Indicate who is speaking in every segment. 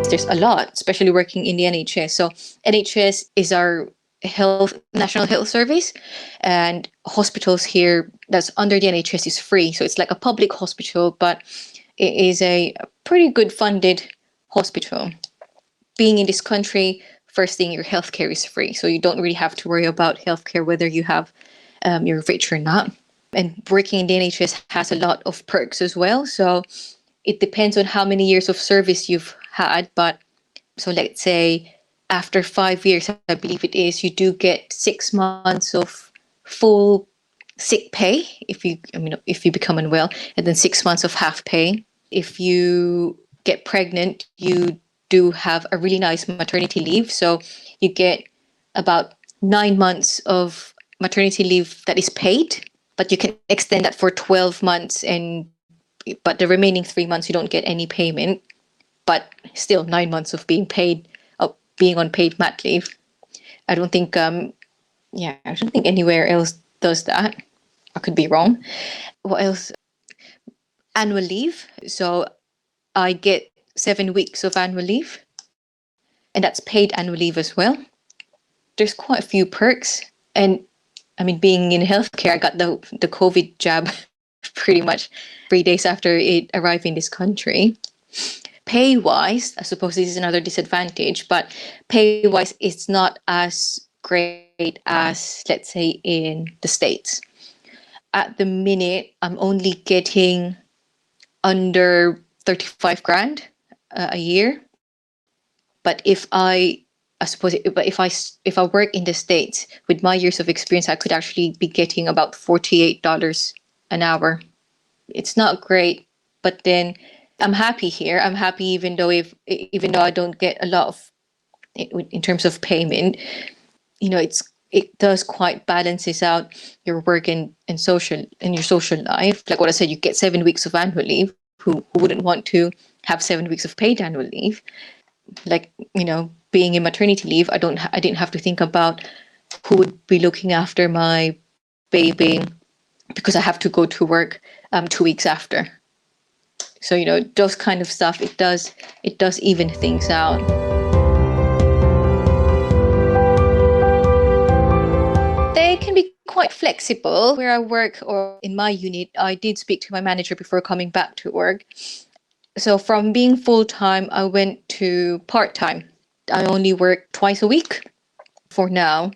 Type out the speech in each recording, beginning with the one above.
Speaker 1: There's a lot, especially working in the NHS. So NHS is our national health service, and hospitals here that's under the NHS is free. So it's like a public hospital, but it is a pretty good funded hospital. Being in this country, first thing, your healthcare is free. So you don't really have to worry about healthcare, whether you're rich or not. And working in the NHS has a lot of perks as well. So it depends on how many years of service you've had. But so let's say after 5 years, I believe it is, you do get 6 months of full sick pay if you become unwell, and then 6 months of half pay. If you get pregnant, you do have a really nice maternity leave. So you get about 9 months of maternity leave that is paid, but you can extend that for 12 months, but the remaining 3 months you don't get any payment, but still 9 months of being on paid mat leave. I don't think anywhere else does that. I could be wrong. What else? Annual leave. So I get 7 weeks of annual leave, and that's paid annual leave as well. There's quite a few perks. And I mean, being in healthcare, I got the COVID jab pretty much 3 days after it arrived in this country. Pay-wise, I suppose this is another disadvantage, but pay-wise, it's not as great as, let's say, in the States. At the minute, I'm only getting under 35 grand a year. But if I work in the States with my years of experience, I could actually be getting about $48 an hour. It's not great, but then I'm happy here. I'm happy even though I don't get a lot of in terms of payment. It does quite balances out your work and your social life. Like what I said, you get 7 weeks of annual leave. Who wouldn't want to have 7 weeks of paid annual leave? Like, being in maternity leave, I didn't have to think about who would be looking after my baby because I have to go to work 2 weeks after. So, those kind of stuff, it does even things out. They can be quite flexible. Where I work or in my unit, I did speak to my manager before coming back to work. So from being full-time, I went to part-time. I only work twice a week for now.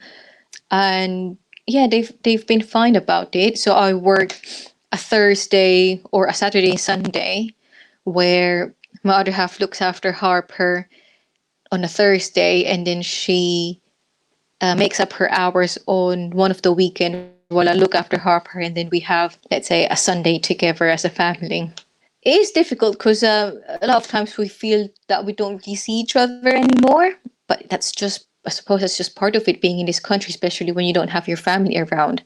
Speaker 1: And yeah, they've been fine about it. So I work a Thursday or a Saturday, Sunday, where my other half looks after Harper on a Thursday, and then she makes up her hours on one of the weekend while I look after Harper, and then we have, let's say, a Sunday together as a family. It is difficult because a lot of times we feel that we don't really see each other anymore, but I suppose that's just part of it, being in this country, especially when you don't have your family around.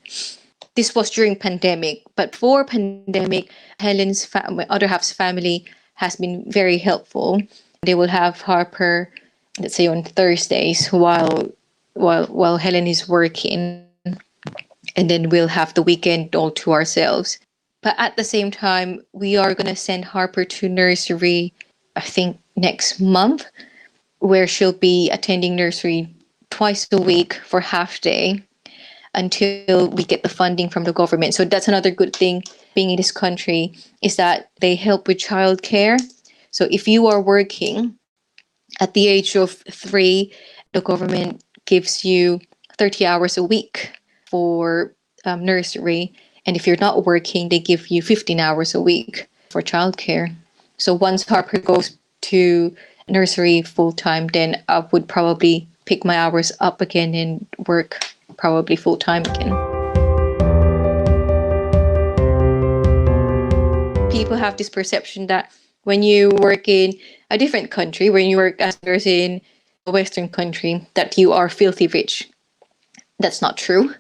Speaker 1: This was during pandemic, but before pandemic, my other half's family has been very helpful. They will have Harper, let's say, on Thursdays while Helen is working, and then we'll have the weekend all to ourselves. But at the same time, we are going to send Harper to nursery, I think, next month, where she'll be attending nursery twice a week for half day until we get the funding from the government. So that's another good thing being in this country, is that they help with childcare. So if you are working at the age of 3, the government gives you 30 hours a week for nursery. And if you're not working, they give you 15 hours a week for childcare. So once Harper goes to nursery full-time, then I would probably pick my hours up again and work probably full-time again. People have this perception that when you work in a different country, when you work as a nurse in a Western country, that you are filthy rich. That's not true.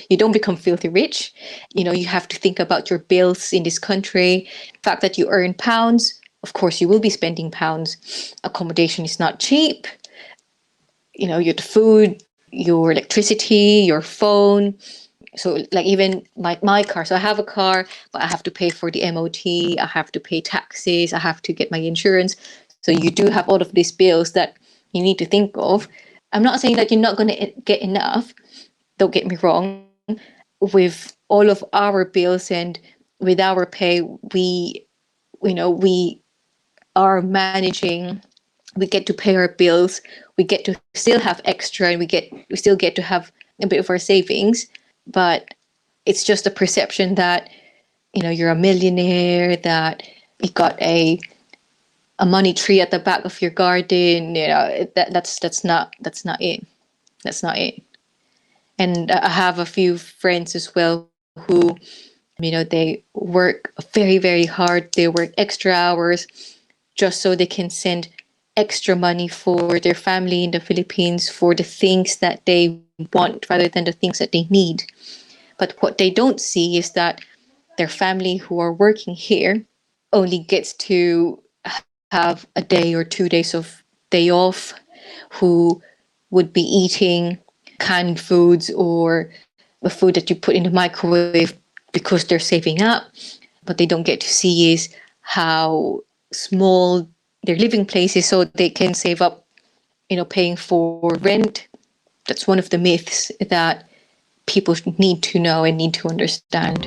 Speaker 1: You don't become filthy rich. You have to think about your bills in this country. The fact that you earn pounds, of course, you will be spending pounds. Accommodation is not cheap. Your food, your electricity, your phone, So like even my car, so I have a car, but I have to pay for the MOT, I have to pay taxes, I have to get my insurance. So you do have all of these bills that you need to think of. I'm not saying that you're not going to get enough, don't get me wrong. With all of our bills and with our pay, we are managing, we get to pay our bills, we get to still have extra, and we still get to have a bit of our savings. But it's just a perception that you're a millionaire, that you got a money tree at the back of your garden. That's not it. That's not it. And I have a few friends as well who, they work very, very hard. They work extra hours just so they can send extra money for their family in the Philippines for the things that they want rather than the things that they need. But what they don't see is that their family who are working here only gets to have a day or 2 days of day off, who would be eating canned foods or the food that you put in the microwave because they're saving up. What they don't get to see is how small their living place is, so they can save up, paying for rent. That's one of the myths that people need to know and need to understand.